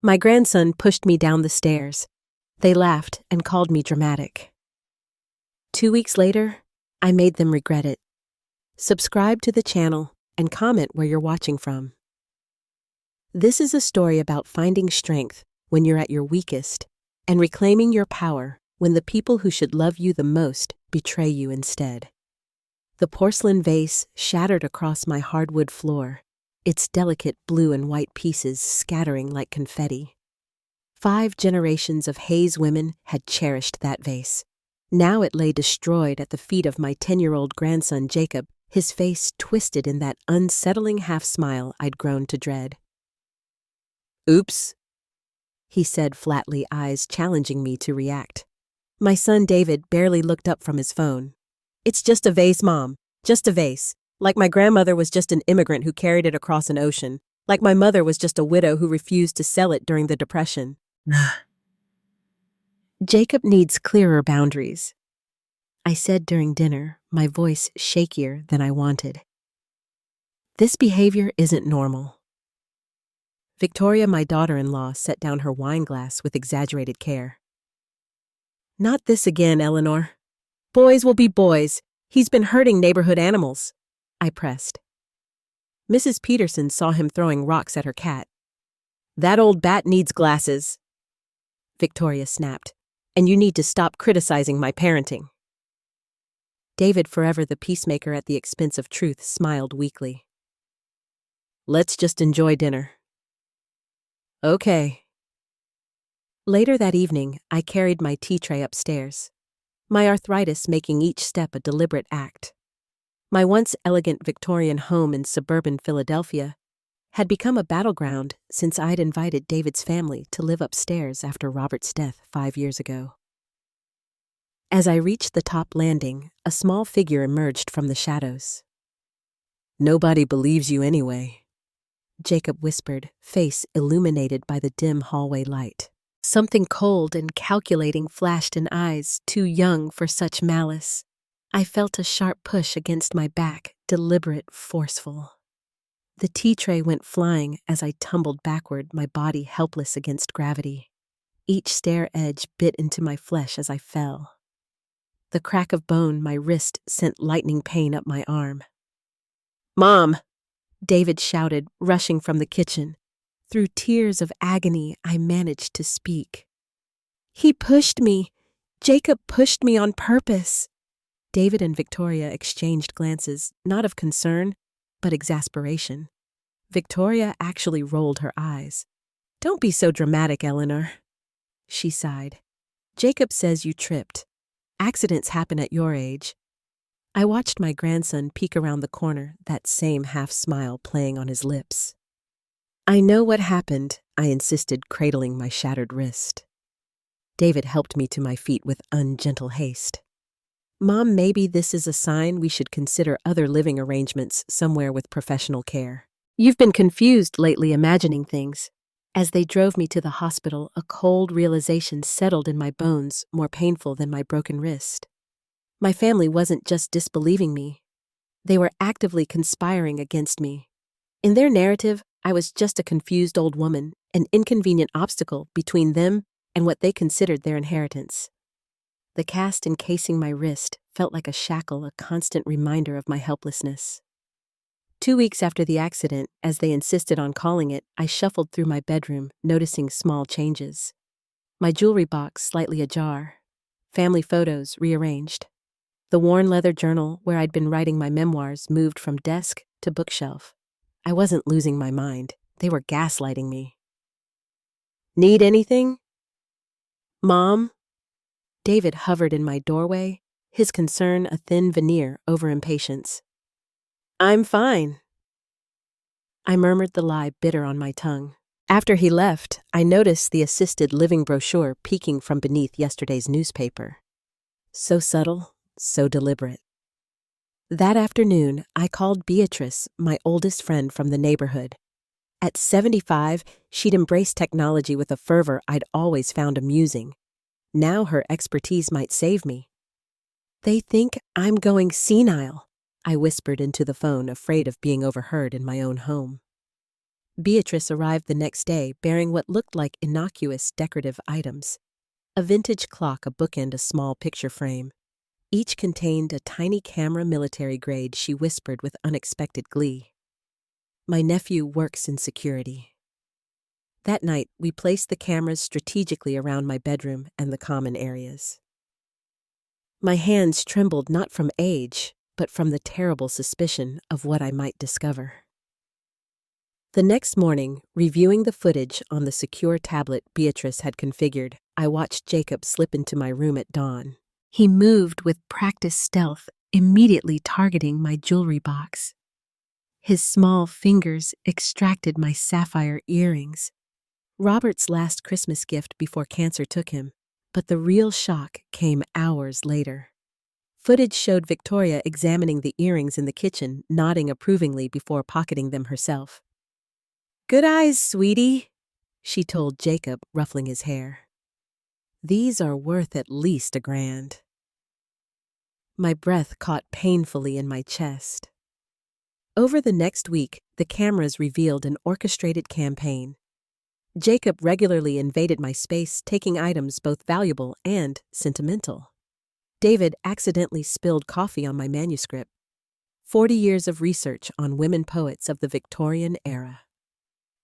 My grandson pushed me down the stairs. They laughed and called me dramatic. 2 weeks later, I made them regret it. Subscribe to the channel and comment where you're watching from. This is a story about finding strength when you're at your weakest and reclaiming your power when the people who should love you the most betray you instead. The porcelain vase shattered across my hardwood floor, its delicate blue and white pieces scattering like confetti. 5 generations of Hayes women had cherished that vase. Now it lay destroyed at the feet of my 10-year-old grandson Jacob, his face twisted in that unsettling half-smile I'd grown to dread. "Oops," he said flatly, eyes challenging me to react. My son David barely looked up from his phone. "It's just a vase, Mom. Just a vase. Like my grandmother was just an immigrant who carried it across an ocean. Like my mother was just a widow who refused to sell it during the Depression." "Jacob needs clearer boundaries," I said during dinner, my voice shakier than I wanted. "This behavior isn't normal." Victoria, my daughter-in-law, set down her wine glass with exaggerated care. "Not this again, Eleanor. Boys will be boys. He's been hurting neighborhood animals," I pressed. Mrs. Peterson saw him throwing rocks at her cat. "That old bat needs glasses," Victoria snapped, "and you need to stop criticizing my parenting." David, forever the peacemaker at the expense of truth, smiled weakly. "Let's just enjoy dinner." "Okay." Later that evening, I carried my tea tray upstairs, my arthritis making each step a deliberate act. My once elegant Victorian home in suburban Philadelphia had become a battleground since I'd invited David's family to live upstairs after Robert's death 5 years ago. As I reached the top landing, a small figure emerged from the shadows. "Nobody believes you anyway," Jacob whispered, face illuminated by the dim hallway light. Something cold and calculating flashed in eyes too young for such malice. I felt a sharp push against my back, deliberate, forceful. The tea tray went flying as I tumbled backward, my body helpless against gravity. Each stair edge bit into my flesh as I fell. The crack of bone my wrist sent lightning pain up my arm. "Mom!" David shouted, rushing from the kitchen. Through tears of agony, I managed to speak. "He pushed me. Jacob pushed me on purpose." David and Victoria exchanged glances, not of concern, but exasperation. Victoria actually rolled her eyes. "Don't be so dramatic, Eleanor," she sighed. "Jacob says you tripped. Accidents happen at your age." I watched my grandson peek around the corner, that same half-smile playing on his lips. "I know what happened," I insisted, cradling my shattered wrist. David helped me to my feet with ungentle haste. "Mom, maybe this is a sign we should consider other living arrangements somewhere with professional care. You've been confused lately, imagining things." As they drove me to the hospital, a cold realization settled in my bones, more painful than my broken wrist. My family wasn't just disbelieving me. They were actively conspiring against me. In their narrative, I was just a confused old woman, an inconvenient obstacle between them and what they considered their inheritance. The cast encasing my wrist felt like a shackle, a constant reminder of my helplessness. 2 weeks after the accident, as they insisted on calling it, I shuffled through my bedroom, noticing small changes. My jewelry box slightly ajar, family photos rearranged. The worn leather journal where I'd been writing my memoirs moved from desk to bookshelf. I wasn't losing my mind. They were gaslighting me. "Need anything?" "Mom?" David hovered in my doorway, his concern a thin veneer over impatience. "I'm fine." I murmured the lie bitter on my tongue. After he left, I noticed the assisted living brochure peeking from beneath yesterday's newspaper. So subtle, so deliberate. That afternoon, I called Beatrice, my oldest friend from the neighborhood. At 75, she'd embraced technology with a fervor I'd always found amusing. Now her expertise might save me. "They think I'm going senile," I whispered into the phone, afraid of being overheard in my own home. Beatrice arrived the next day bearing what looked like innocuous decorative items. A vintage clock, a bookend, a small picture frame. Each contained a tiny camera military grade, she whispered with unexpected glee. My nephew works in security. That night, we placed the cameras strategically around my bedroom and the common areas. My hands trembled not from age, but from the terrible suspicion of what I might discover. The next morning, reviewing the footage on the secure tablet Beatrice had configured, I watched Jacob slip into my room at dawn. He moved with practiced stealth, immediately targeting my jewelry box. His small fingers extracted my sapphire earrings, Robert's last Christmas gift before cancer took him. But the real shock came hours later. Footage showed Victoria examining the earrings in the kitchen, nodding approvingly before pocketing them herself. "Good eyes, sweetie," she told Jacob, ruffling his hair. "These are worth at least $1,000. My breath caught painfully in my chest. Over the next week, the cameras revealed an orchestrated campaign. Jacob regularly invaded my space, taking items both valuable and sentimental. David accidentally spilled coffee on my manuscript. 40 years of research on women poets of the Victorian era.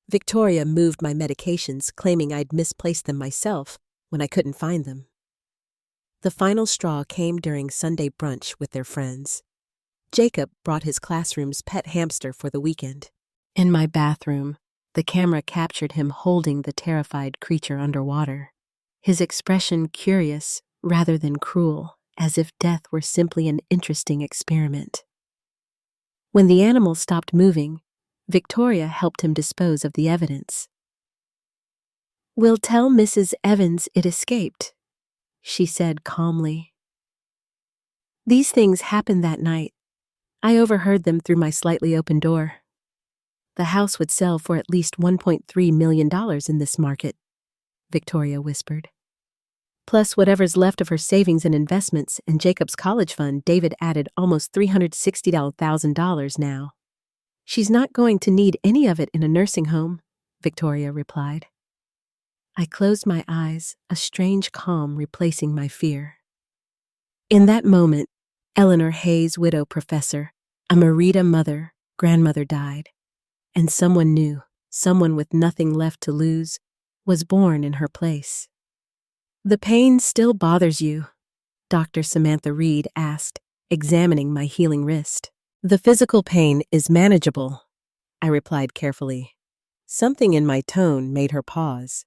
Victoria moved my medications, claiming I'd misplaced them myself when I couldn't find them. The final straw came during Sunday brunch with their friends. Jacob brought his classroom's pet hamster for the weekend. In my bathroom, the camera captured him holding the terrified creature underwater, his expression curious rather than cruel, as if death were simply an interesting experiment. When the animal stopped moving, Victoria helped him dispose of the evidence. "We'll tell Mrs. Evans it escaped," she said calmly. These things happened that night. I overheard them through my slightly open door. The house would sell for at least $1.3 million in this market, Victoria whispered. Plus whatever's left of her savings and investments and Jacob's college fund, David added almost $360,000 now. "She's not going to need any of it in a nursing home," Victoria replied. I closed my eyes, a strange calm replacing my fear. In that moment, Eleanor Hayes, widow professor, a Merida mother, grandmother died. And someone new, someone with nothing left to lose, was born in her place. "The pain still bothers you?" Dr. Samantha Reed asked, examining my healing wrist. "The physical pain is manageable," I replied carefully. Something in my tone made her pause.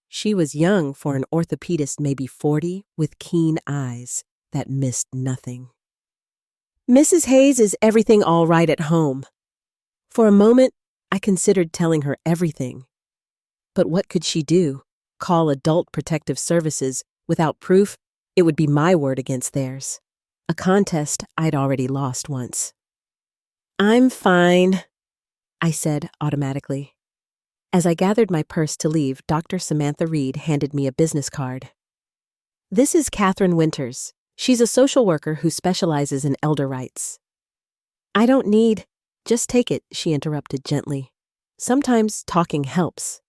She was young for an orthopedist, maybe 40, with keen eyes that missed nothing. "Mrs. Hayes, is everything all right at home?" For a moment, I considered telling her everything. But what could she do? Call Adult Protective Services? Without proof, it would be my word against theirs. A contest I'd already lost once. "I'm fine," I said automatically. As I gathered my purse to leave, Dr. Samantha Reed handed me a business card. "This is Catherine Winters. She's a social worker who specializes in elder rights." "I don't need..." "Just take it," she interrupted gently. "Sometimes talking helps."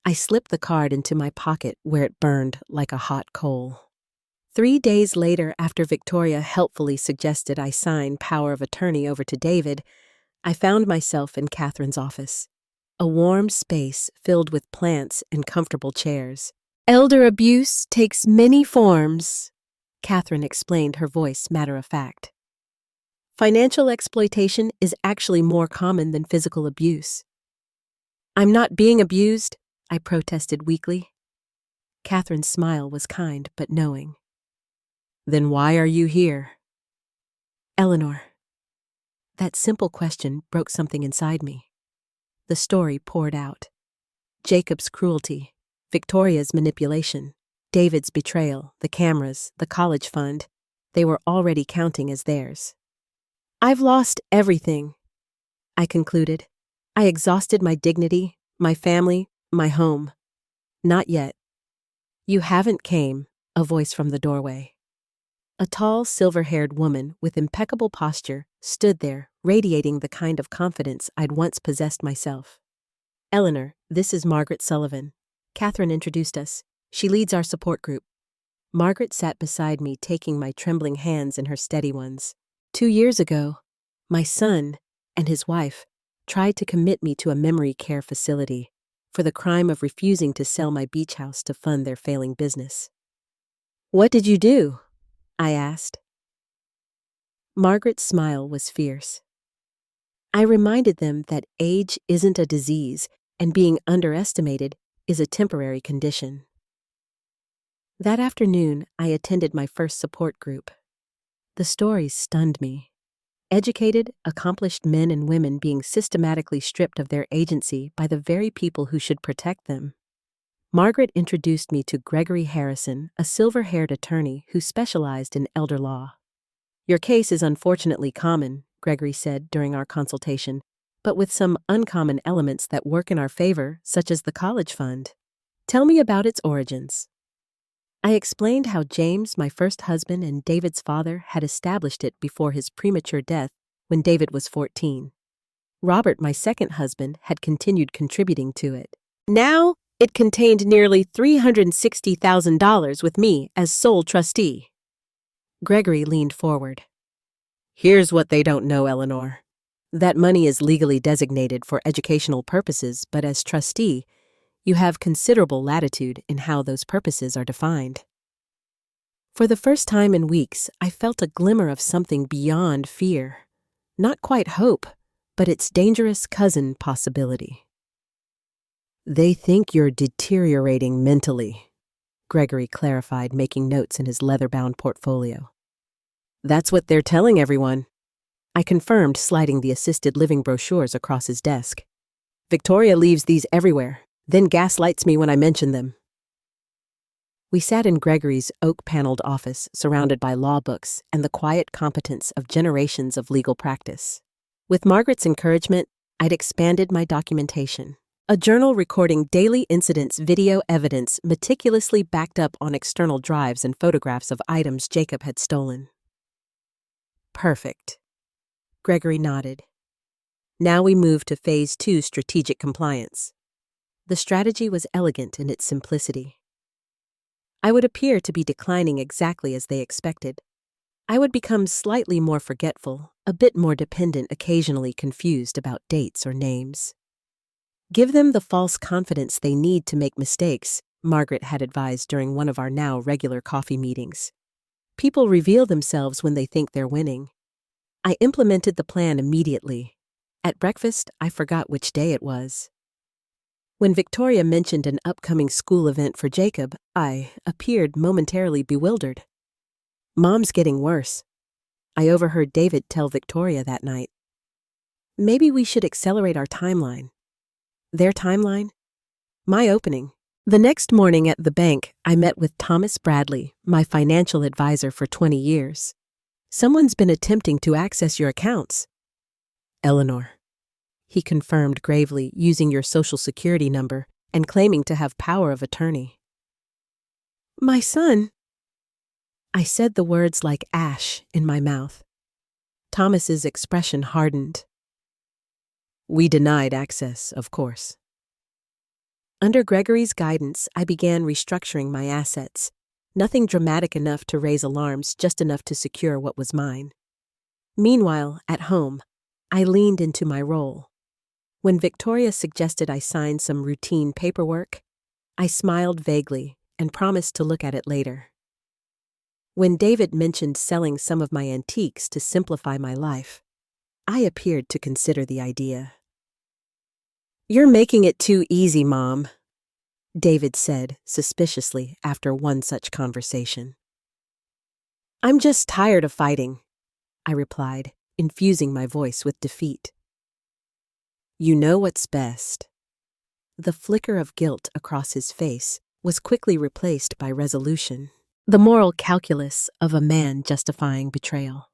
I slipped the card into my pocket where it burned like a hot coal. 3 days later, after Victoria helpfully suggested I sign power of attorney over to David, I found myself in Catherine's office. A warm space filled with plants and comfortable chairs. "Elder abuse takes many forms," Catherine explained, her voice matter-of-fact. "Financial exploitation is actually more common than physical abuse." "I'm not being abused," I protested weakly. Catherine's smile was kind but knowing. "Then why are you here?" "Eleanor." That simple question broke something inside me. The story poured out. Jacob's cruelty, Victoria's manipulation, David's betrayal, the cameras, the college fund, they were already counting as theirs. "I've lost everything," I concluded. "I exhausted my dignity, my family, my home." "Not yet." "You haven't came," a voice from the doorway. A tall, silver-haired woman with impeccable posture stood there, radiating the kind of confidence I'd once possessed myself. Eleanor, this is Margaret Sullivan. Catherine introduced us. She leads our support group. Margaret sat beside me, taking my trembling hands in her steady ones. 2 years ago, my son and his wife tried to commit me to a memory care facility for the crime of refusing to sell my beach house to fund their failing business. What did you do? I asked. Margaret's smile was fierce. I reminded them that age isn't a disease and being underestimated is a temporary condition. That afternoon, I attended my first support group. The stories stunned me. Educated, accomplished men and women being systematically stripped of their agency by the very people who should protect them. Margaret introduced me to Gregory Harrison, a silver-haired attorney who specialized in elder law. Your case is unfortunately common, Gregory said during our consultation, but with some uncommon elements that work in our favor, such as the college fund. Tell me about its origins. I explained how James, my first husband, and David's father had established it before his premature death when David was 14. Robert, my second husband, had continued contributing to it. Now, it contained nearly $360,000 with me as sole trustee. Gregory leaned forward. Here's what they don't know, Eleanor. That money is legally designated for educational purposes, but as trustee, you have considerable latitude in how those purposes are defined. For the first time in weeks, I felt a glimmer of something beyond fear. Not quite hope, but its dangerous cousin possibility. They think you're deteriorating mentally, Gregory clarified, making notes in his leather-bound portfolio. That's what they're telling everyone, I confirmed, sliding the assisted living brochures across his desk. Victoria leaves these everywhere, then gaslights me when I mention them. We sat in Gregory's oak-paneled office, surrounded by law books and the quiet competence of generations of legal practice. With Margaret's encouragement, I'd expanded my documentation. A journal recording daily incidents, video evidence meticulously backed up on external drives and photographs of items Jacob had stolen. Perfect. Gregory nodded. Now we moved to Phase 2 strategic compliance. The strategy was elegant in its simplicity. I would appear to be declining exactly as they expected. I would become slightly more forgetful, a bit more dependent, occasionally confused about dates or names. Give them the false confidence they need to make mistakes, Margaret had advised during one of our now regular coffee meetings. People reveal themselves when they think they're winning. I implemented the plan immediately. At breakfast, I forgot which day it was. When Victoria mentioned an upcoming school event for Jacob, I appeared momentarily bewildered. Mom's getting worse. I overheard David tell Victoria that night. Maybe we should accelerate our timeline. Their timeline? My opening. The next morning at the bank, I met with Thomas Bradley, my financial advisor for 20 years. Someone's been attempting to access your accounts. Eleanor. He confirmed gravely, using your social security number and claiming to have power of attorney. My son. I said the words like ash in my mouth. Thomas's expression hardened. We denied access, of course. Under Gregory's guidance, I began restructuring my assets. Nothing dramatic enough to raise alarms, just enough to secure what was mine. Meanwhile, at home, I leaned into my role. When Victoria suggested I sign some routine paperwork, I smiled vaguely and promised to look at it later. When David mentioned selling some of my antiques to simplify my life, I appeared to consider the idea. You're making it too easy, Mom, David said suspiciously after one such conversation. I'm just tired of fighting, I replied, infusing my voice with defeat. You know what's best. The flicker of guilt across his face was quickly replaced by resolution, the moral calculus of a man justifying betrayal.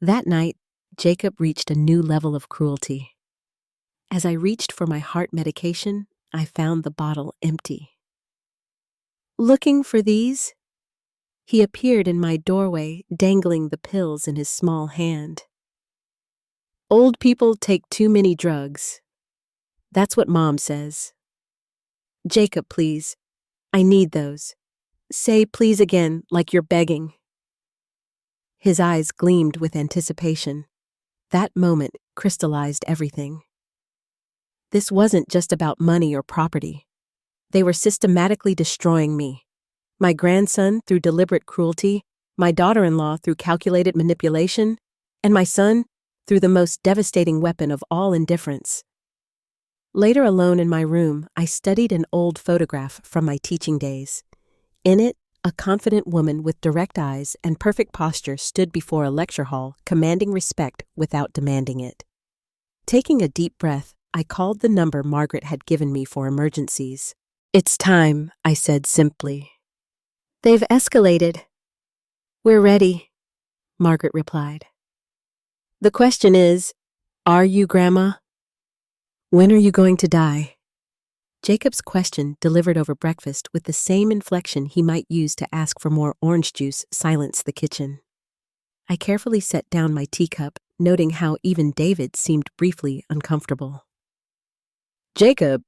That night, Jacob reached a new level of cruelty. As I reached for my heart medication, I found the bottle empty. Looking for these? He appeared in my doorway, dangling the pills in his small hand. Old people take too many drugs. That's what Mom says. Jacob, please. I need those. Say please again, like you're begging. His eyes gleamed with anticipation. That moment crystallized everything. This wasn't just about money or property. They were systematically destroying me. My grandson through deliberate cruelty, my daughter-in-law through calculated manipulation, and my son through the most devastating weapon of all, indifference. Later, alone in my room, I studied an old photograph from my teaching days. In it, a confident woman with direct eyes and perfect posture stood before a lecture hall, commanding respect without demanding it. Taking a deep breath, I called the number Margaret had given me for emergencies. "It's time," I said simply. "They've escalated." "We're ready," Margaret replied. "The question is, are you, Grandma? When are you going to die?" Jacob's question, delivered over breakfast with the same inflection he might use to ask for more orange juice, silenced the kitchen. I carefully set down my teacup, noting how even David seemed briefly uncomfortable. "Jacob,"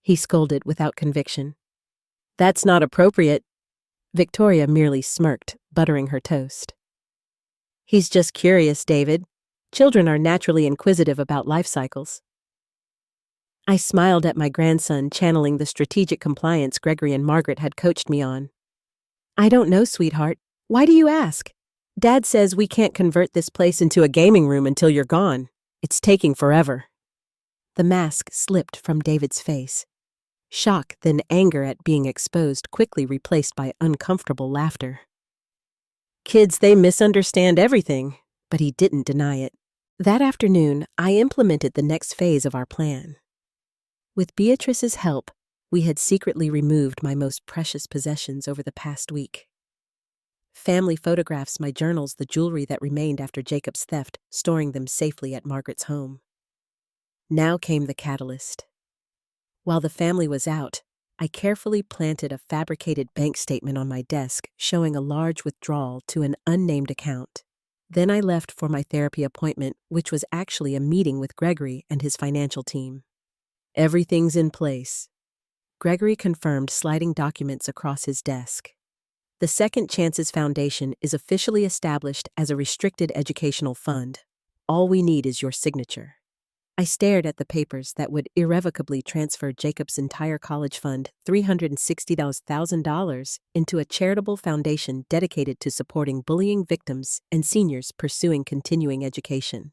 he scolded without conviction. "That's not appropriate." Victoria merely smirked, buttering her toast. "He's just curious, David. Children are naturally inquisitive about life cycles." I smiled at my grandson, channeling the strategic compliance Gregory and Margaret had coached me on. "I don't know, sweetheart. Why do you ask? Dad says we can't convert this place into a gaming room until you're gone. It's taking forever." The mask slipped from David's face. Shock, then anger at being exposed, quickly replaced by uncomfortable laughter. "Kids, they misunderstand everything," but he didn't deny it. That afternoon, I implemented the next phase of our plan. With Beatrice's help, we had secretly removed my most precious possessions over the past week. Family photographs, my journals, the jewelry that remained after Jacob's theft, storing them safely at Margaret's home. Now came the catalyst. While the family was out, I carefully planted a fabricated bank statement on my desk showing a large withdrawal to an unnamed account. Then I left for my therapy appointment, which was actually a meeting with Gregory and his financial team. "Everything's in place," Gregory confirmed, sliding documents across his desk. "The Second Chances Foundation is officially established as a restricted educational fund. All we need is your signature." I stared at the papers that would irrevocably transfer Jacob's entire college fund, $360,000, into a charitable foundation dedicated to supporting bullying victims and seniors pursuing continuing education.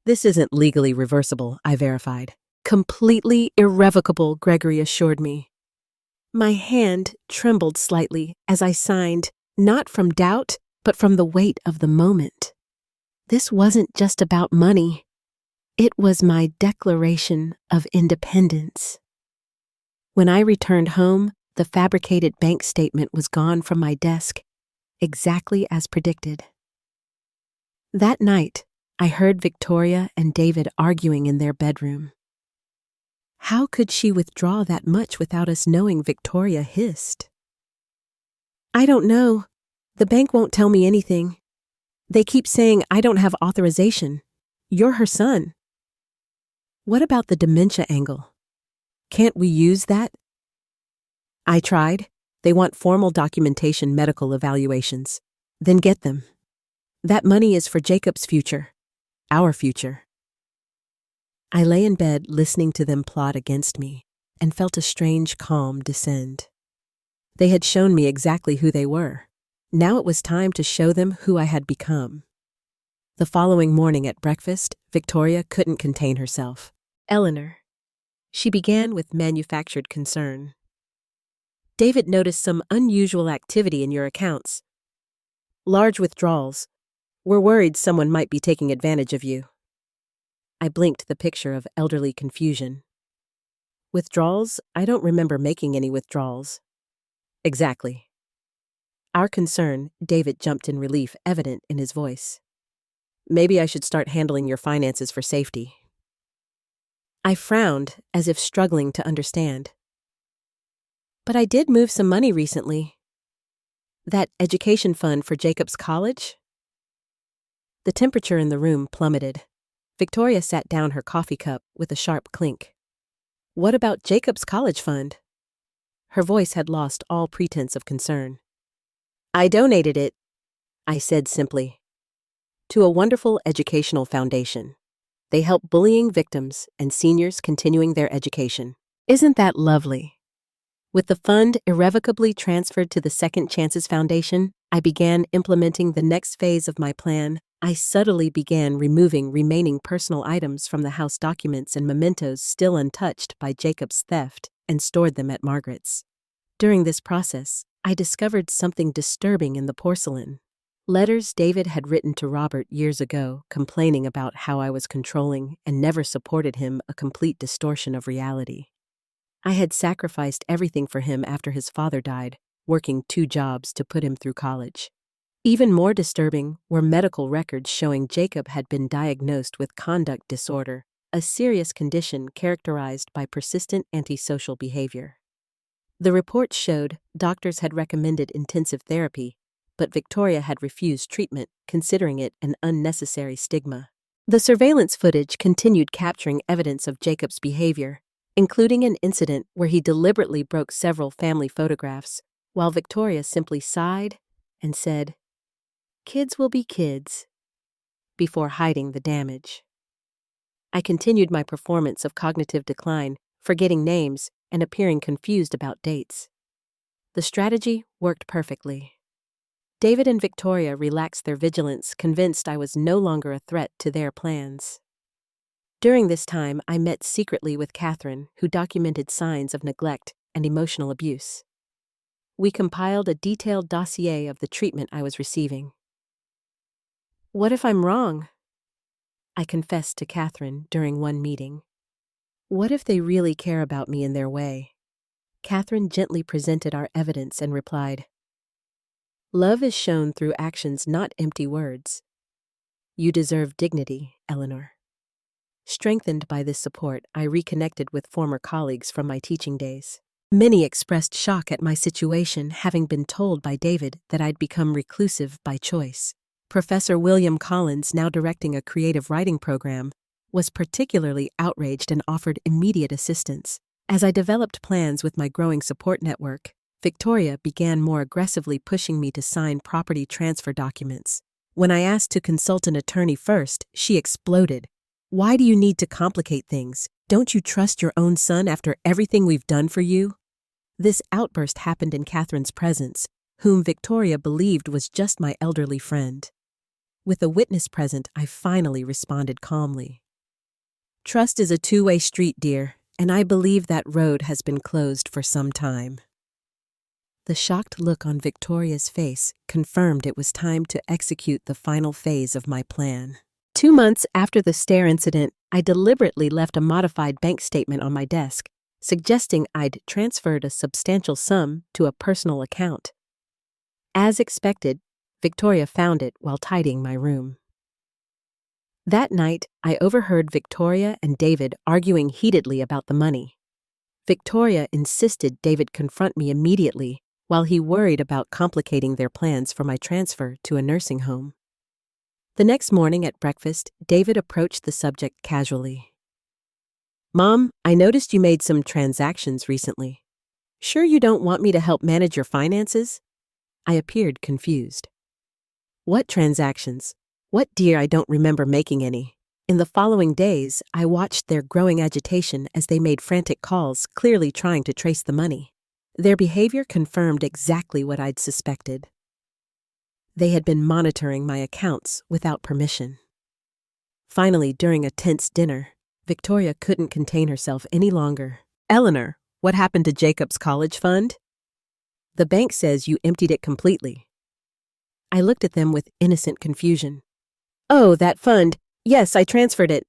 "This isn't legally reversible," I verified. "Completely irrevocable," Gregory assured me. My hand trembled slightly as I signed, not from doubt, but from the weight of the moment. This wasn't just about money. It was my declaration of independence. When I returned home, the fabricated bank statement was gone from my desk, exactly as predicted. That night, I heard Victoria and David arguing in their bedroom. How could she withdraw that much without us knowing? Victoria hissed. "I don't know. The bank won't tell me anything. They keep saying I don't have authorization. You're her son." "What about the dementia angle? Can't we use that?" I tried. "They want formal documentation, medical evaluations. Then get them. That money is for Jacob's future, our future." I lay in bed listening to them plot against me and felt a strange calm descend. They had shown me exactly who they were. Now it was time to show them who I had become. The following morning at breakfast, Victoria couldn't contain herself. "Eleanor," she began with manufactured concern, "David noticed some unusual activity in your accounts. Large withdrawals. We're worried someone might be taking advantage of you." I blinked, the picture of elderly confusion. "Withdrawals? I don't remember making any withdrawals." "Exactly." Our concern, David jumped in relief, evident in his voice. "Maybe I should start handling your finances for safety." I frowned, as if struggling to understand. "But I did move some money recently. That education fund for Jacob's college?" The temperature in the room plummeted. Victoria sat down her coffee cup with a sharp clink. What about Jacob's college fund? Her voice had lost all pretense of concern. I donated it, I said simply, to a wonderful educational foundation. They help bullying victims and seniors continuing their education. Isn't that lovely? With the fund irrevocably transferred to the Second Chances Foundation, I began implementing the next phase of my plan. I subtly began removing remaining personal items from the house documents and mementos still untouched by Jacob's theft and stored them at Margaret's. During this process, I discovered something disturbing in the porcelain. Letters David had written to Robert years ago, complaining about how I was controlling and never supported him, a complete distortion of reality. I had sacrificed everything for him after his father died, working 2 jobs to put him through college. Even more disturbing were medical records showing Jacob had been diagnosed with conduct disorder, a serious condition characterized by persistent antisocial behavior. The reports showed doctors had recommended intensive therapy, but Victoria had refused treatment, considering it an unnecessary stigma. The surveillance footage continued capturing evidence of Jacob's behavior, including an incident where he deliberately broke several family photographs, while Victoria simply sighed and said, "Kids will be kids," before hiding the damage. I continued my performance of cognitive decline, forgetting names and appearing confused about dates. The strategy worked perfectly. David and Victoria relaxed their vigilance, convinced I was no longer a threat to their plans. During this time, I met secretly with Catherine, who documented signs of neglect and emotional abuse. We compiled a detailed dossier of the treatment I was receiving. What if I'm wrong? I confessed to Catherine during one meeting. What if they really care about me in their way? Catherine gently presented our evidence and replied, "Love is shown through actions, not empty words. You deserve dignity, Eleanor." Strengthened by this support, I reconnected with former colleagues from my teaching days. Many expressed shock at my situation, having been told by David that I'd become reclusive by choice. Professor William Collins, now directing a creative writing program, was particularly outraged and offered immediate assistance. As I developed plans with my growing support network, Victoria began more aggressively pushing me to sign property transfer documents. When I asked to consult an attorney first, she exploded. "Why do you need to complicate things? Don't you trust your own son after everything we've done for you?" This outburst happened in Catherine's presence, whom Victoria believed was just my elderly friend. With a witness present, I finally responded calmly. "Trust is a two-way street, dear, and I believe that road has been closed for some time." The shocked look on Victoria's face confirmed it was time to execute the final phase of my plan. 2 months after the stair incident, I deliberately left a modified bank statement on my desk, suggesting I'd transferred a substantial sum to a personal account. As expected, Victoria found it while tidying my room. That night, I overheard Victoria and David arguing heatedly about the money. Victoria insisted David confront me immediately, while he worried about complicating their plans for my transfer to a nursing home. The next morning at breakfast, David approached the subject casually. "Mom, I noticed you made some transactions recently. Sure you don't want me to help manage your finances?" I appeared confused. "What transactions? What, dear? I don't remember making any." In the following days, I watched their growing agitation as they made frantic calls, clearly trying to trace the money. Their behavior confirmed exactly what I'd suspected. They had been monitoring my accounts without permission. Finally, during a tense dinner, Victoria couldn't contain herself any longer. "Eleanor, what happened to Jacob's college fund?" "The bank says you emptied it completely." I looked at them with innocent confusion. "Oh, that fund. Yes, I transferred it.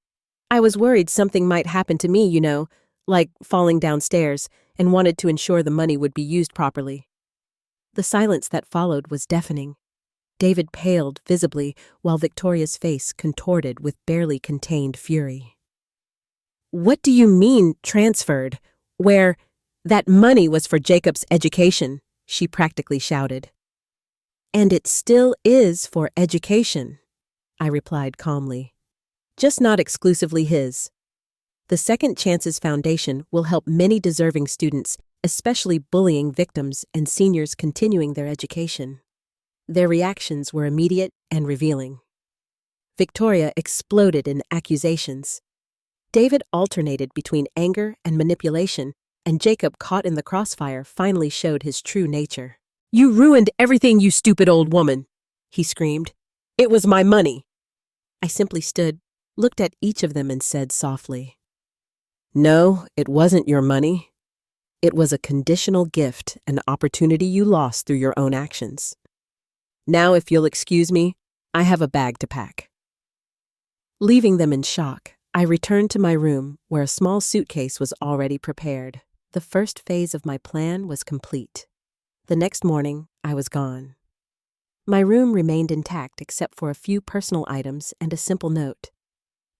I was worried something might happen to me, like falling downstairs, and wanted to ensure the money would be used properly." The silence that followed was deafening. David paled visibly, while Victoria's face contorted with barely contained fury. "What do you mean, transferred? Where that money was for Jacob's education," she practically shouted. "And it still is for education," I replied calmly. "Just not exclusively his." The Second Chances Foundation will help many deserving students, especially bullying victims and seniors continuing their education. Their reactions were immediate and revealing. Victoria exploded in accusations. David alternated between anger and manipulation, and Jacob, caught in the crossfire, finally showed his true nature. "You ruined everything, you stupid old woman," he screamed. "It was my money." I simply stood, looked at each of them, and said softly, "No, it wasn't your money. It was a conditional gift, an opportunity you lost through your own actions. Now, if you'll excuse me, I have a bag to pack." Leaving them in shock, I returned to my room where a small suitcase was already prepared. The first phase of my plan was complete. The next morning, I was gone. My room remained intact except for a few personal items and a simple note.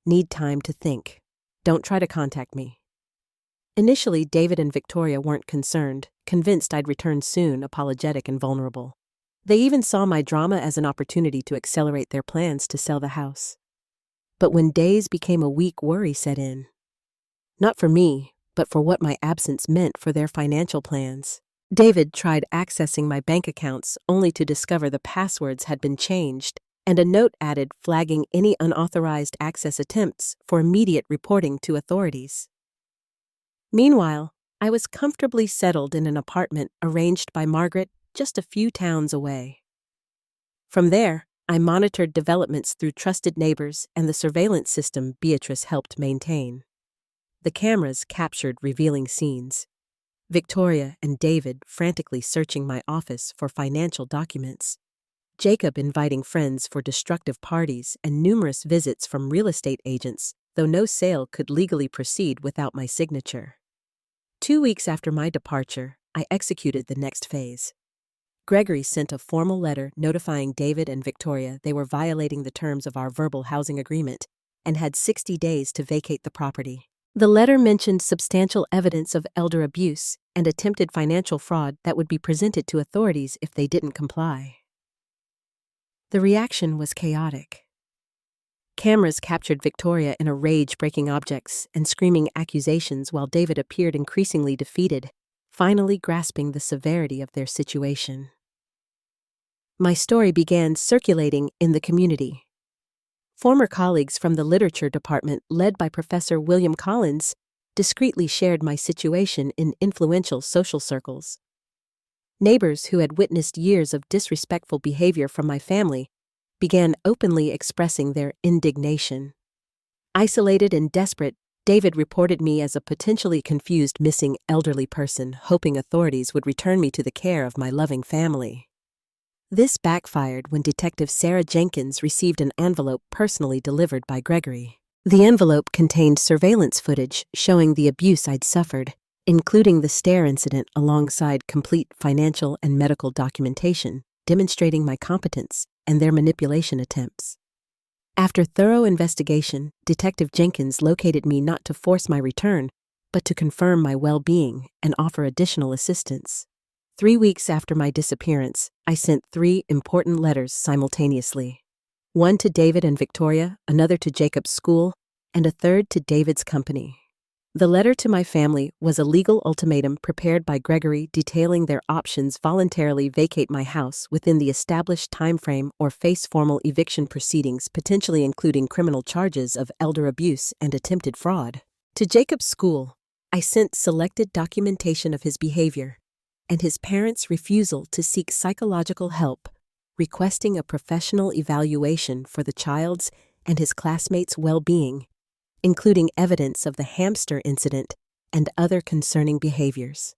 "Need time to think. Don't try to contact me." Initially, David and Victoria weren't concerned, convinced I'd return soon, apologetic and vulnerable. They even saw my drama as an opportunity to accelerate their plans to sell the house. But when days became a week, worry set in. Not for me, but for what my absence meant for their financial plans. David tried accessing my bank accounts only to discover the passwords had been changed and a note added flagging any unauthorized access attempts for immediate reporting to authorities. Meanwhile, I was comfortably settled in an apartment arranged by Margaret just a few towns away. From there, I monitored developments through trusted neighbors and the surveillance system Beatrice helped maintain. The cameras captured revealing scenes. Victoria and David frantically searching my office for financial documents. Jacob inviting friends for destructive parties and numerous visits from real estate agents, though no sale could legally proceed without my signature. 2 weeks after my departure, I executed the next phase. Gregory sent a formal letter notifying David and Victoria they were violating the terms of our verbal housing agreement and had 60 days to vacate the property. The letter mentioned substantial evidence of elder abuse and attempted financial fraud that would be presented to authorities if they didn't comply. The reaction was chaotic. Cameras captured Victoria in a rage breaking objects and screaming accusations while David appeared increasingly defeated, finally grasping the severity of their situation. My story began circulating in the community. Former colleagues from the literature department, led by Professor William Collins, discreetly shared my situation in influential social circles. Neighbors who had witnessed years of disrespectful behavior from my family began openly expressing their indignation. Isolated and desperate, David reported me as a potentially confused missing elderly person, hoping authorities would return me to the care of my loving family. This backfired when Detective Sarah Jenkins received an envelope personally delivered by Gregory. The envelope contained surveillance footage showing the abuse I'd suffered, including the stair incident alongside complete financial and medical documentation demonstrating my competence and their manipulation attempts. After thorough investigation, Detective Jenkins located me not to force my return, but to confirm my well-being and offer additional assistance. 3 weeks after my disappearance, I sent 3 important letters simultaneously. One to David and Victoria, another to Jacob's school, and a third to David's company. The letter to my family was a legal ultimatum prepared by Gregory detailing their options: voluntarily vacate my house within the established timeframe or face formal eviction proceedings, potentially including criminal charges of elder abuse and attempted fraud. To Jacob's school, I sent selected documentation of his behavior and his parents' refusal to seek psychological help, requesting a professional evaluation for the child's and his classmates' well-being, including evidence of the hamster incident and other concerning behaviors.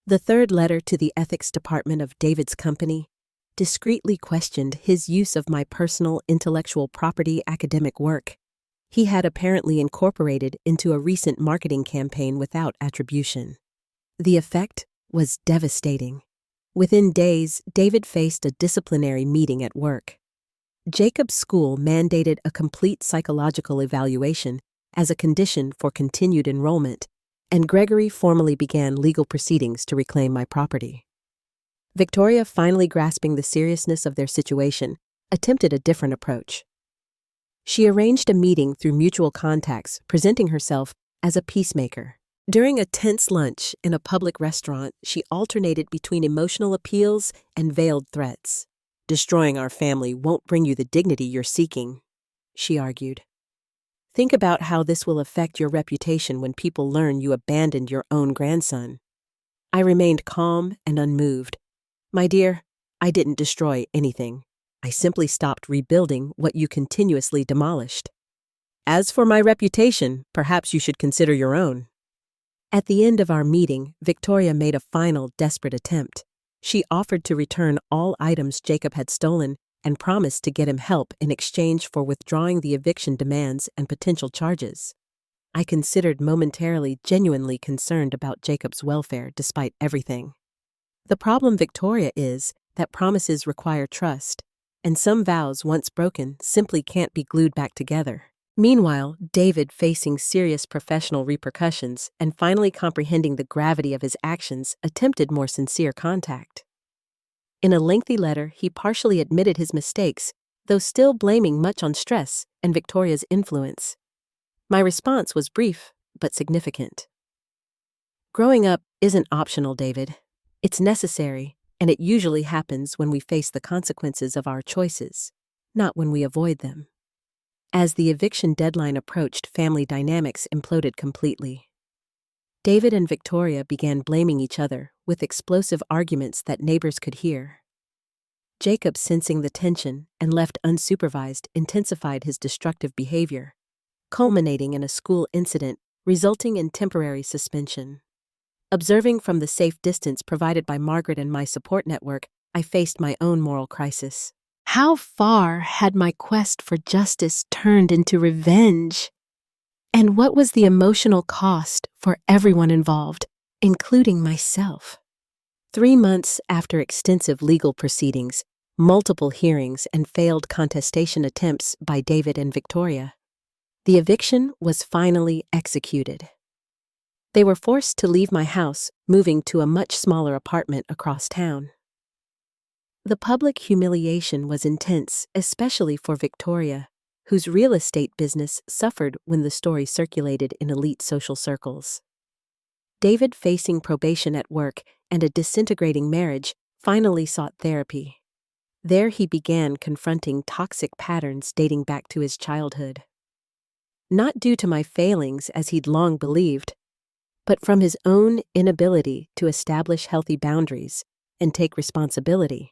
The third letter to the ethics department of David's company discreetly questioned his use of my personal intellectual property academic work he had apparently incorporated into a recent marketing campaign without attribution. The effect was devastating. Within days, David faced a disciplinary meeting at work. Jacob's school mandated a complete psychological evaluation as a condition for continued enrollment, and Gregory formally began legal proceedings to reclaim my property. Victoria, finally grasping the seriousness of their situation, attempted a different approach. She arranged a meeting through mutual contacts, presenting herself as a peacemaker. During a tense lunch in a public restaurant, she alternated between emotional appeals and veiled threats. "Destroying our family won't bring you the dignity you're seeking," she argued. "Think about how this will affect your reputation when people learn you abandoned your own grandson." I remained calm and unmoved. "My dear, I didn't destroy anything. I simply stopped rebuilding what you continuously demolished. As for my reputation, perhaps you should consider your own." At the end of our meeting, Victoria made a final desperate attempt. She offered to return all items Jacob had stolen and promised to get him help in exchange for withdrawing the eviction demands and potential charges. I considered momentarily genuinely concerned about Jacob's welfare despite everything. The problem, Victoria, is that promises require trust, and some vows once broken simply can't be glued back together. Meanwhile, David, facing serious professional repercussions and finally comprehending the gravity of his actions, attempted more sincere contact. In a lengthy letter, he partially admitted his mistakes, though still blaming much on stress and Victoria's influence. My response was brief, but significant. "Growing up isn't optional, David. It's necessary, and it usually happens when we face the consequences of our choices, not when we avoid them." As the eviction deadline approached, family dynamics imploded completely. David and Victoria began blaming each other, with explosive arguments that neighbors could hear. Jacob, sensing the tension and left unsupervised, intensified his destructive behavior, culminating in a school incident resulting in temporary suspension. Observing from the safe distance provided by Margaret and my support network, I faced my own moral crisis. How far had my quest for justice turned into revenge? And what was the emotional cost for everyone involved, including myself? 3 months after extensive legal proceedings, multiple hearings, and failed contestation attempts by David and Victoria, the eviction was finally executed. They were forced to leave my house, moving to a much smaller apartment across town. The public humiliation was intense, especially for Victoria, whose real estate business suffered when the story circulated in elite social circles. David, facing probation at work and a disintegrating marriage, finally sought therapy. There he began confronting toxic patterns dating back to his childhood. Not due to my failings, as he'd long believed, but from his own inability to establish healthy boundaries and take responsibility.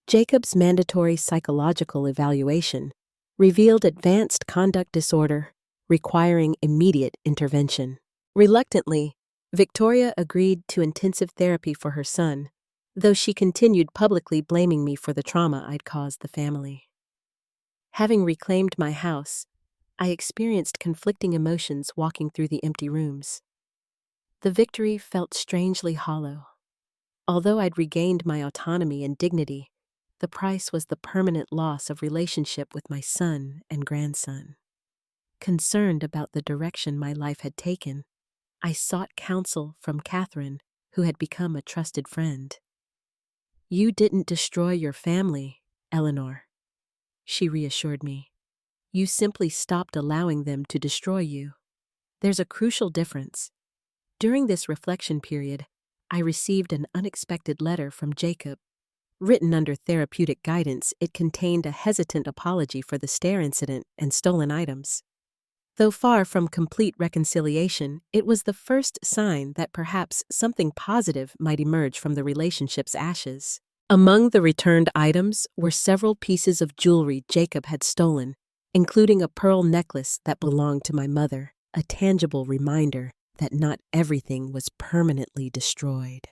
Jacob's mandatory psychological evaluation revealed advanced conduct disorder requiring immediate intervention. Reluctantly, Victoria agreed to intensive therapy for her son, though she continued publicly blaming me for the trauma I'd caused the family. Having reclaimed my house, I experienced conflicting emotions walking through the empty rooms. The victory felt strangely hollow. Although I'd regained my autonomy and dignity, the price was the permanent loss of relationship with my son and grandson. Concerned about the direction my life had taken, I sought counsel from Catherine, who had become a trusted friend. "You didn't destroy your family, Eleanor," she reassured me. "You simply stopped allowing them to destroy you. There's a crucial difference." During this reflection period, I received an unexpected letter from Jacob. Written under therapeutic guidance, it contained a hesitant apology for the stair incident and stolen items. Though far from complete reconciliation, it was the first sign that perhaps something positive might emerge from the relationship's ashes. Among the returned items were several pieces of jewelry Jacob had stolen, including a pearl necklace that belonged to my mother, a tangible reminder that not everything was permanently destroyed.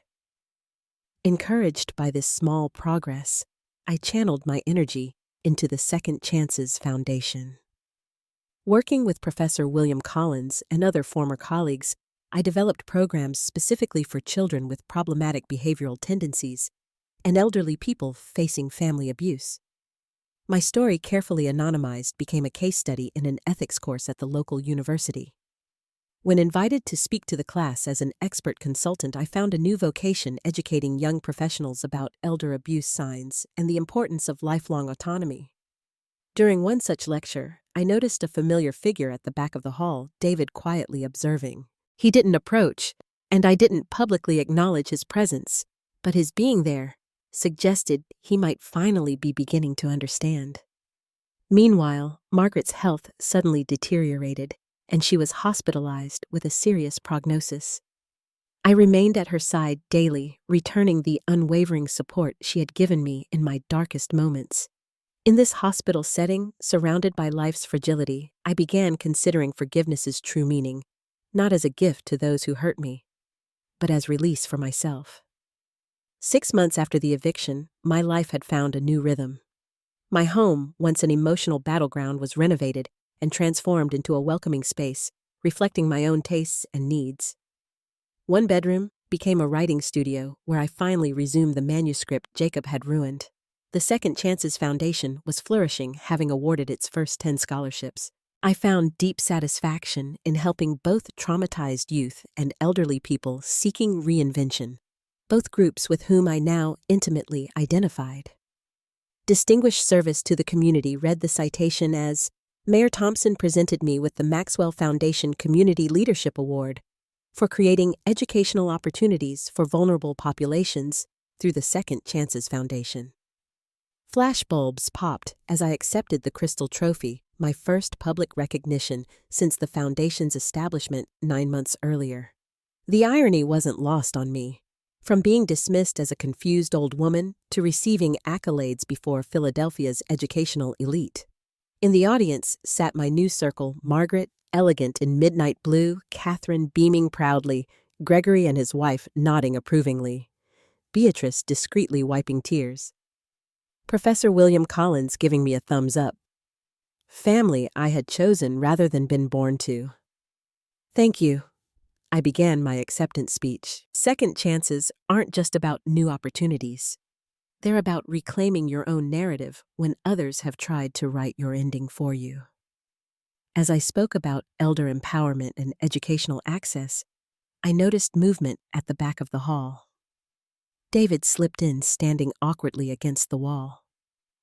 Encouraged by this small progress, I channeled my energy into the Second Chances Foundation. Working with Professor William Collins and other former colleagues, I developed programs specifically for children with problematic behavioral tendencies and elderly people facing family abuse. My story, carefully anonymized, became a case study in an ethics course at the local university. When invited to speak to the class as an expert consultant, I found a new vocation educating young professionals about elder abuse signs and the importance of lifelong autonomy. During one such lecture, I noticed a familiar figure at the back of the hall, David quietly observing. He didn't approach, and I didn't publicly acknowledge his presence, but his being there suggested he might finally be beginning to understand. Meanwhile, Margaret's health suddenly deteriorated, and she was hospitalized with a serious prognosis. I remained at her side daily, returning the unwavering support she had given me in my darkest moments. In this hospital setting, surrounded by life's fragility, I began considering forgiveness's true meaning, not as a gift to those who hurt me, but as release for myself. 6 months after the eviction, my life had found a new rhythm. My home, once an emotional battleground, was renovated and transformed into a welcoming space, reflecting my own tastes and needs. One bedroom became a writing studio where I finally resumed the manuscript Jacob had ruined. The Second Chances Foundation was flourishing, having awarded its first 10 scholarships. I found deep satisfaction in helping both traumatized youth and elderly people seeking reinvention, both groups with whom I now intimately identified. Distinguished Service to the Community read the citation as, Mayor Thompson presented me with the Maxwell Foundation Community Leadership Award for creating educational opportunities for vulnerable populations through the Second Chances Foundation. Flashbulbs popped as I accepted the Crystal Trophy, my first public recognition since the foundation's establishment 9 months earlier. The irony wasn't lost on me. From being dismissed as a confused old woman to receiving accolades before Philadelphia's educational elite. In the audience sat my new circle, Margaret, elegant in midnight blue, Catherine beaming proudly, Gregory and his wife nodding approvingly, Beatrice discreetly wiping tears, Professor William Collins giving me a thumbs up. Family I had chosen rather than been born to. Thank you. I began my acceptance speech. Second chances aren't just about new opportunities. They're about reclaiming your own narrative when others have tried to write your ending for you. As I spoke about elder empowerment and educational access, I noticed movement at the back of the hall. David slipped in, standing awkwardly against the wall.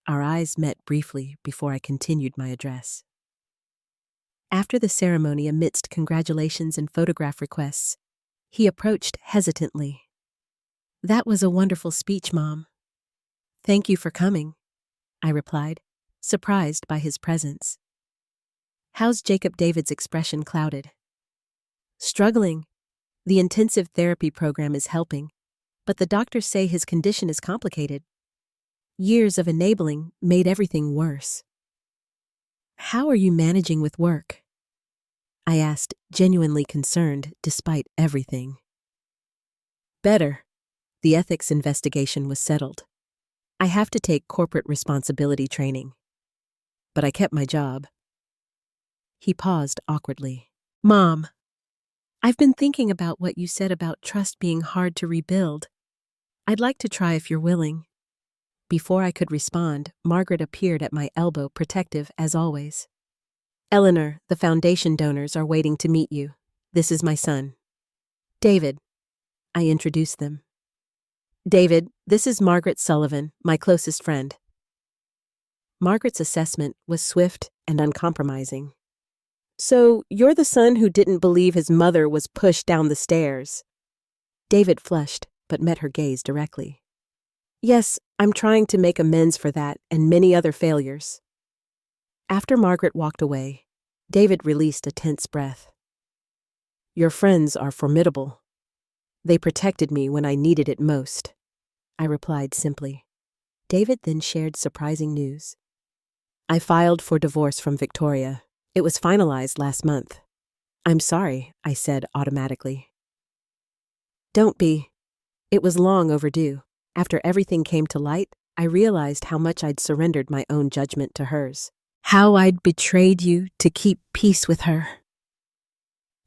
Our eyes met briefly before I continued my address. After the ceremony, amidst congratulations and photograph requests, he approached hesitantly. That was a wonderful speech, Mom. Thank you for coming, I replied, surprised by his presence. How's Jacob? David's expression clouded. Struggling. The intensive therapy program is helping, but the doctors say his condition is complicated. Years of enabling made everything worse. How are you managing with work? I asked, genuinely concerned despite everything. Better. The ethics investigation was settled. I have to take corporate responsibility training. But I kept my job. He paused awkwardly. Mom, I've been thinking about what you said about trust being hard to rebuild. I'd like to try if you're willing. Before I could respond, Margaret appeared at my elbow, protective as always. Eleanor, the foundation donors are waiting to meet you. This is my son. David. I introduced them. David, this is Margaret Sullivan, my closest friend. Margaret's assessment was swift and uncompromising. So, you're the son who didn't believe his mother was pushed down the stairs. David flushed, but met her gaze directly. Yes, I'm trying to make amends for that and many other failures. After Margaret walked away, David released a tense breath. Your friends are formidable. They protected me when I needed it most, I replied simply. David then shared surprising news. I filed for divorce from Victoria. It was finalized last month. I'm sorry, I said automatically. Don't be. It was long overdue. After everything came to light, I realized how much I'd surrendered my own judgment to hers. How I'd betrayed you to keep peace with her.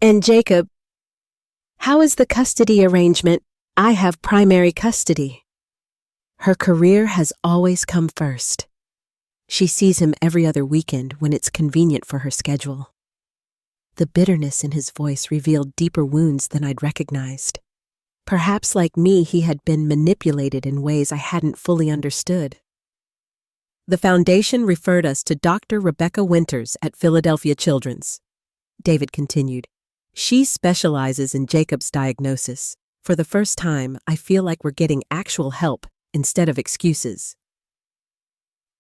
And Jacob, how is the custody arrangement? I have primary custody. Her career has always come first. She sees him every other weekend when it's convenient for her schedule. The bitterness in his voice revealed deeper wounds than I'd recognized. Perhaps like me, he had been manipulated in ways I hadn't fully understood. The foundation referred us to Dr. Rebecca Winters at Philadelphia Children's. David continued. She specializes in Jacob's diagnosis. For the first time, I feel like we're getting actual help instead of excuses.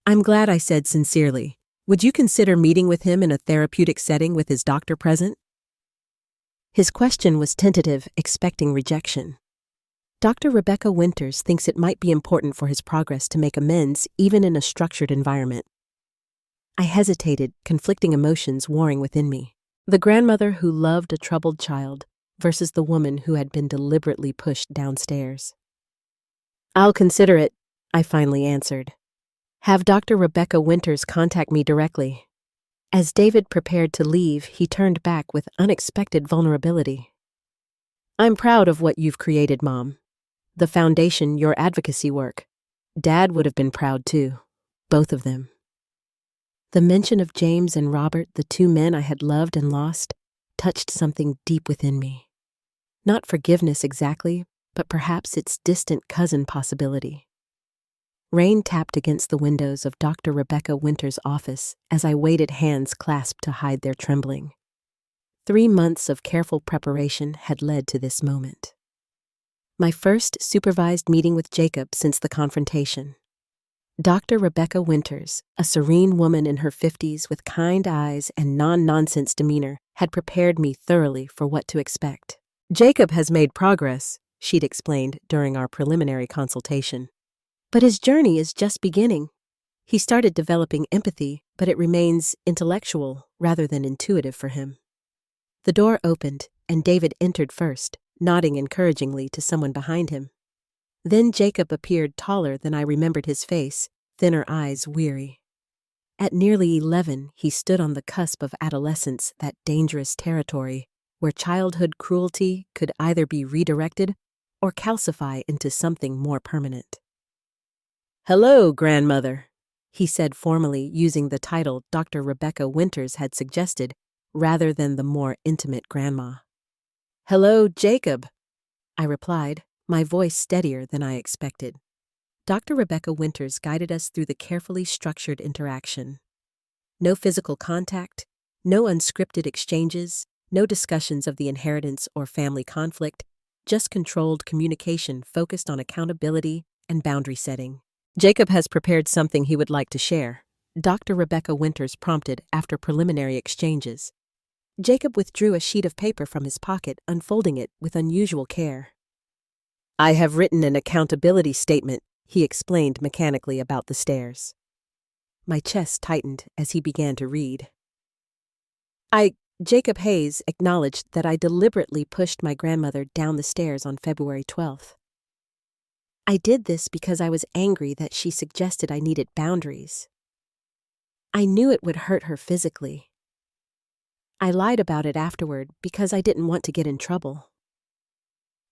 I'm glad, I said sincerely. Would you consider meeting with him in a therapeutic setting with his doctor present? His question was tentative, expecting rejection. Dr. Rebecca Winters thinks it might be important for his progress to make amends even in a structured environment. I hesitated, conflicting emotions warring within me. The grandmother who loved a troubled child versus the woman who had been deliberately pushed downstairs. I'll consider it, I finally answered. Have Dr. Rebecca Winters contact me directly. As David prepared to leave, he turned back with unexpected vulnerability. I'm proud of what you've created, Mom. The foundation, your advocacy work. Dad would have been proud too. Both of them. The mention of James and Robert, the two men I had loved and lost, touched something deep within me. Not forgiveness exactly, but perhaps its distant cousin possibility. Rain tapped against the windows of Dr. Rebecca Winters' office as I waited, hands clasped to hide their trembling. 3 months of careful preparation had led to this moment. My first supervised meeting with Jacob since the confrontation. Dr. Rebecca Winters, a serene woman in her 50s with kind eyes and non-nonsense demeanor, had prepared me thoroughly for what to expect. Jacob has made progress, she'd explained during our preliminary consultation. But his journey is just beginning. He started developing empathy, but it remains intellectual rather than intuitive for him. The door opened, and David entered first, nodding encouragingly to someone behind him. Then Jacob appeared, taller than I remembered his face, thinner eyes weary. At nearly 11, he stood on the cusp of adolescence, that dangerous territory where childhood cruelty could either be redirected or calcify into something more permanent. Hello, grandmother, he said formally, using the title Dr. Rebecca Winters had suggested rather than the more intimate grandma. Hello, Jacob, I replied, my voice steadier than I expected. Dr. Rebecca Winters guided us through the carefully structured interaction. No physical contact, no unscripted exchanges, no discussions of the inheritance or family conflict, just controlled communication focused on accountability and boundary setting. Jacob has prepared something he would like to share, Dr. Rebecca Winters prompted after preliminary exchanges. Jacob withdrew a sheet of paper from his pocket, unfolding it with unusual care. I have written an accountability statement, he explained mechanically about the stairs. My chest tightened as he began to read. Jacob Hayes acknowledged that I deliberately pushed my grandmother down the stairs on February 12th. I did this because I was angry that she suggested I needed boundaries. I knew it would hurt her physically. I lied about it afterward because I didn't want to get in trouble.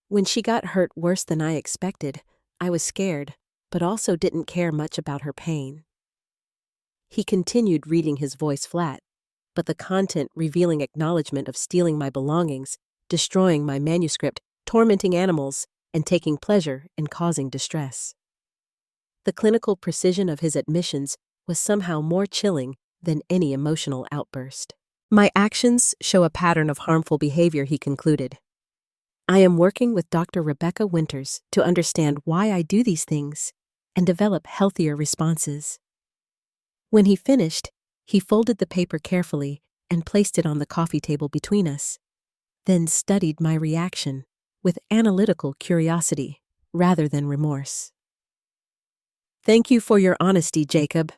When she got hurt worse than I expected, I was scared, but also didn't care much about her pain. He continued, reading, his voice flat, but the content revealing acknowledgement of stealing my belongings, destroying my manuscript, tormenting animals, and taking pleasure in causing distress. The clinical precision of his admissions was somehow more chilling than any emotional outburst. My actions show a pattern of harmful behavior, he concluded. I am working with Dr. Rebecca Winters to understand why I do these things and develop healthier responses. When he finished, he folded the paper carefully and placed it on the coffee table between us, then studied my reaction with analytical curiosity rather than remorse. Thank you for your honesty, Jacob,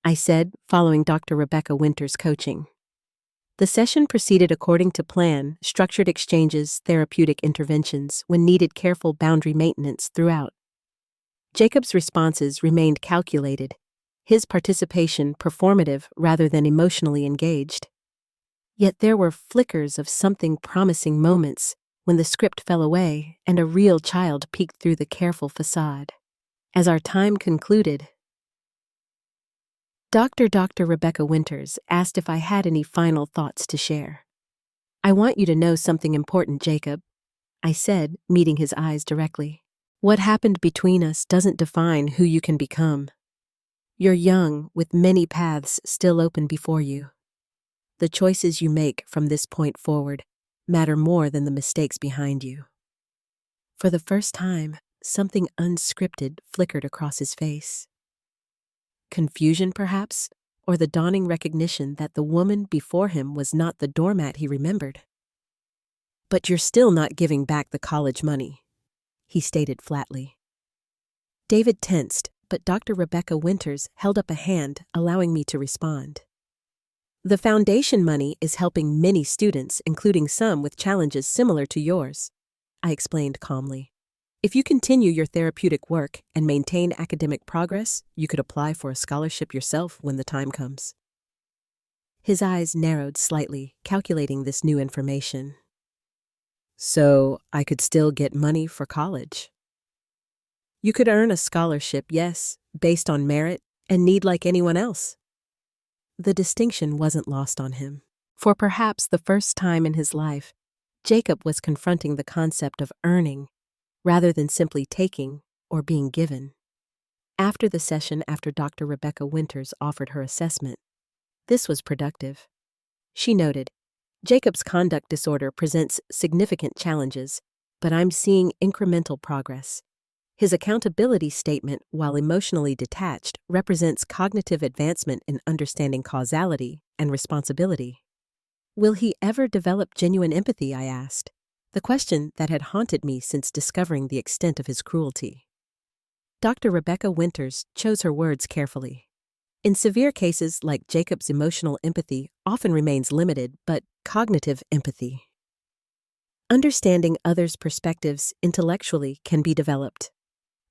I said, following Dr. Rebecca Winters' coaching. The session proceeded according to plan, structured exchanges, therapeutic interventions, when needed careful boundary maintenance throughout. Jacob's responses remained calculated, his participation performative rather than emotionally engaged. Yet there were flickers of something promising, moments when the script fell away and a real child peeked through the careful facade. As our time concluded, Dr. Rebecca Winters asked if I had any final thoughts to share. I want you to know something important, Jacob, I said, meeting his eyes directly. What happened between us doesn't define who you can become. You're young, with many paths still open before you. The choices you make from this point forward matter more than the mistakes behind you. For the first time, something unscripted flickered across his face. Confusion, perhaps, or the dawning recognition that the woman before him was not the doormat he remembered. "But you're still not giving back the college money," he stated flatly. David tensed, but Dr. Rebecca Winters held up a hand, allowing me to respond. "The foundation money is helping many students, including some with challenges similar to yours," I explained calmly. "If you continue your therapeutic work and maintain academic progress, you could apply for a scholarship yourself when the time comes." His eyes narrowed slightly, calculating this new information. "So I could still get money for college?" "You could earn a scholarship, yes, based on merit and need like anyone else." The distinction wasn't lost on him. For perhaps the first time in his life, Jacob was confronting the concept of earning rather than simply taking or being given. After the session after Dr. Rebecca Winters offered her assessment, this was productive. She noted, "Jacob's conduct disorder presents significant challenges, but I'm seeing incremental progress. His accountability statement, while emotionally detached, represents cognitive advancement in understanding causality and responsibility." "Will he ever develop genuine empathy?" I asked, the question that had haunted me since discovering the extent of his cruelty. Dr. Rebecca Winters chose her words carefully. "In severe cases like Jacob's, emotional empathy often remains limited, but cognitive empathy, understanding others' perspectives intellectually, can be developed.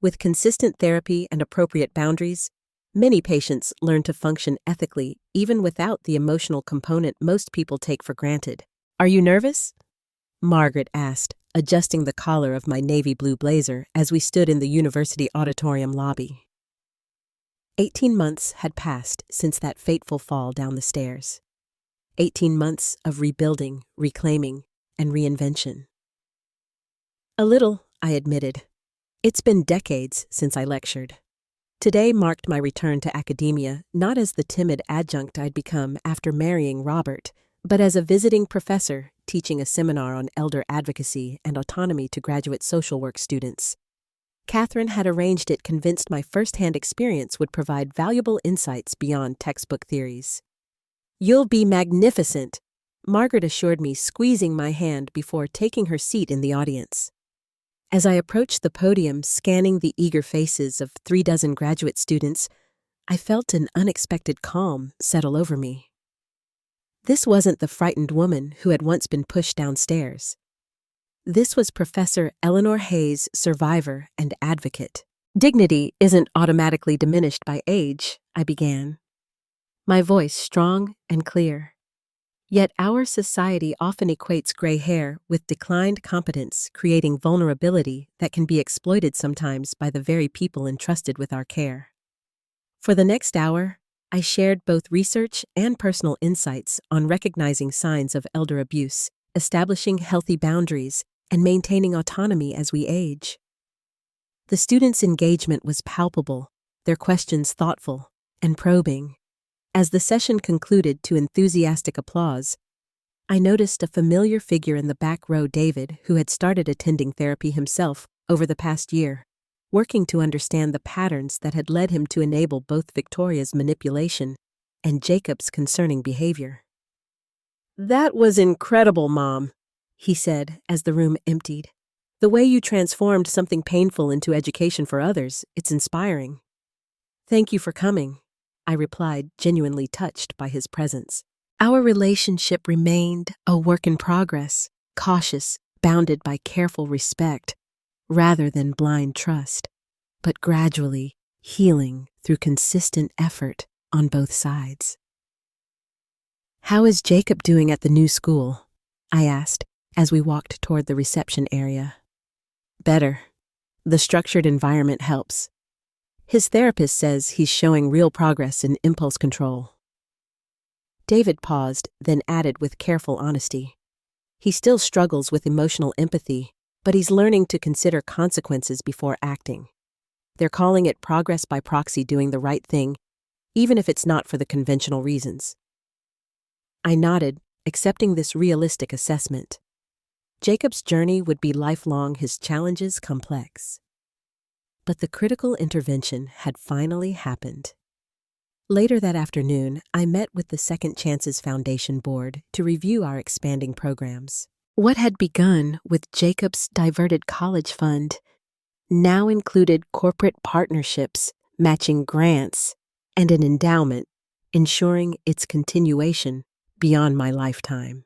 With consistent therapy and appropriate boundaries, many patients learn to function ethically even without the emotional component most people take for granted." "Are you nervous?" Margaret asked, adjusting the collar of my navy blue blazer as we stood in the university auditorium lobby. 18 months had passed since that fateful fall down the stairs. 18 months of rebuilding, reclaiming, and reinvention. "A little," I admitted. "It's been decades since I lectured." Today marked my return to academia, not as the timid adjunct I'd become after marrying Robert, but as a visiting professor teaching a seminar on elder advocacy and autonomy to graduate social work students. Catherine had arranged it, convinced my first-hand experience would provide valuable insights beyond textbook theories. "You'll be magnificent," Margaret assured me, squeezing my hand before taking her seat in the audience. As I approached the podium, scanning the eager faces of 36 graduate students, I felt an unexpected calm settle over me. This wasn't the frightened woman who had once been pushed downstairs. This was Professor Eleanor Hayes, survivor and advocate. "Dignity isn't automatically diminished by age," I began, my voice strong and clear. "Yet our society often equates gray hair with declined competence, creating vulnerability that can be exploited sometimes by the very people entrusted with our care." For the next hour, I shared both research and personal insights on recognizing signs of elder abuse, establishing healthy boundaries, and maintaining autonomy as we age. The students' engagement was palpable, their questions thoughtful and probing. As the session concluded to enthusiastic applause, I noticed a familiar figure in the back row, David, who had started attending therapy himself over the past year, working to understand the patterns that had led him to enable both Victoria's manipulation and Jacob's concerning behavior. "That was incredible, Mom," he said as the room emptied. "The way you transformed something painful into education for others, it's inspiring." "Thank you for coming," I replied, genuinely touched by his presence. Our relationship remained a work in progress, cautious, bounded by careful respect, rather than blind trust, but gradually healing through consistent effort on both sides. "How is Jacob doing at the new school?" I asked as we walked toward the reception area. "Better. The structured environment helps. His therapist says he's showing real progress in impulse control." David paused, then added with careful honesty, "He still struggles with emotional empathy, but he's learning to consider consequences before acting. They're calling it progress by proxy, doing the right thing, even if it's not for the conventional reasons. I nodded, accepting this realistic assessment. Jacob's journey would be lifelong, his challenges complex. But the critical intervention had finally happened. Later that afternoon, I met with the Second Chances Foundation Board to review our expanding programs. What had begun with Jacob's diverted college fund now included corporate partnerships, matching grants, and an endowment, ensuring its continuation beyond my lifetime.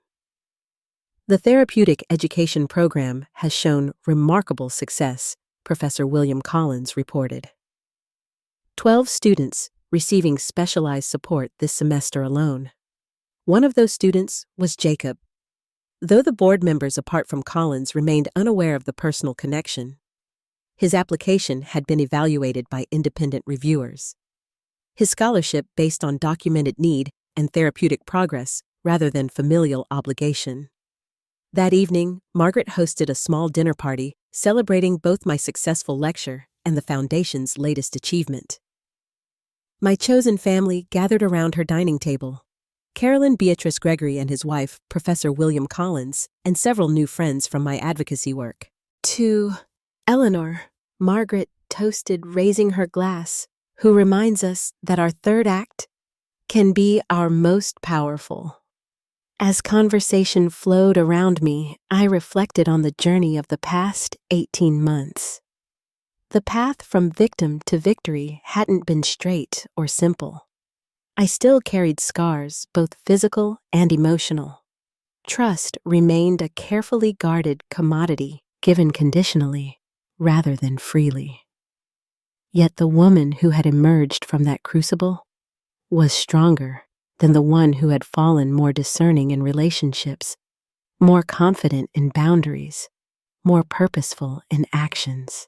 The therapeutic education program has shown remarkable success, Professor William Collins reported. 12 students receiving specialized support this semester alone. One of those students was Jacob. Though the board members apart from Collins remained unaware of the personal connection, his application had been evaluated by independent reviewers. His scholarship based on documented need and therapeutic progress rather than familial obligation. That evening, Margaret hosted a small dinner party celebrating both my successful lecture and the Foundation's latest achievement. My chosen family gathered around her dining table. Carolyn Beatrice Gregory and his wife, Professor William Collins, and several new friends from my advocacy work. To Eleanor, Margaret toasted, raising her glass, who reminds us that our third act can be our most powerful. As conversation flowed around me, I reflected on the journey of the past 18 months. The path from victim to victory hadn't been straight or simple. I still carried scars, both physical and emotional. Trust remained a carefully guarded commodity, given conditionally rather than freely. Yet the woman who had emerged from that crucible was stronger than the one who had fallen more discerning in relationships, more confident in boundaries, more purposeful in actions.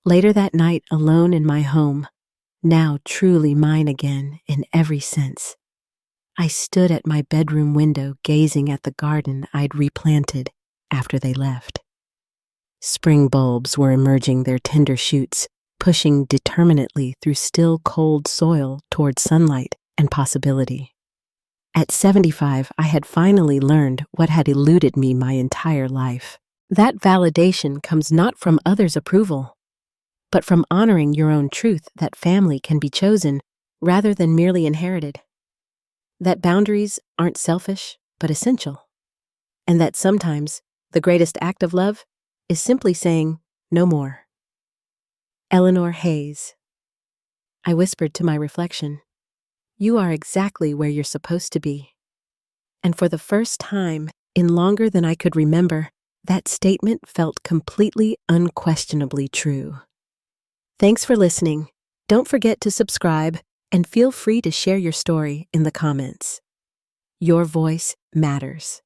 Later that night, alone in my home, now truly mine again in every sense, I stood at my bedroom window gazing at the garden I'd replanted after they left. Spring bulbs were emerging their tender shoots, pushing determinately through still cold soil toward sunlight and possibility. At 75, I had finally learned what had eluded me my entire life. That validation comes not from others' approval, but from honoring your own truth that family can be chosen rather than merely inherited. That boundaries aren't selfish, but essential. And that sometimes the greatest act of love is simply saying no more. Eleanor Hayes. I whispered to my reflection, "You are exactly where you're supposed to be." And for the first time in longer than I could remember, that statement felt completely unquestionably true. Thanks for listening. Don't forget to subscribe and feel free to share your story in the comments. Your voice matters.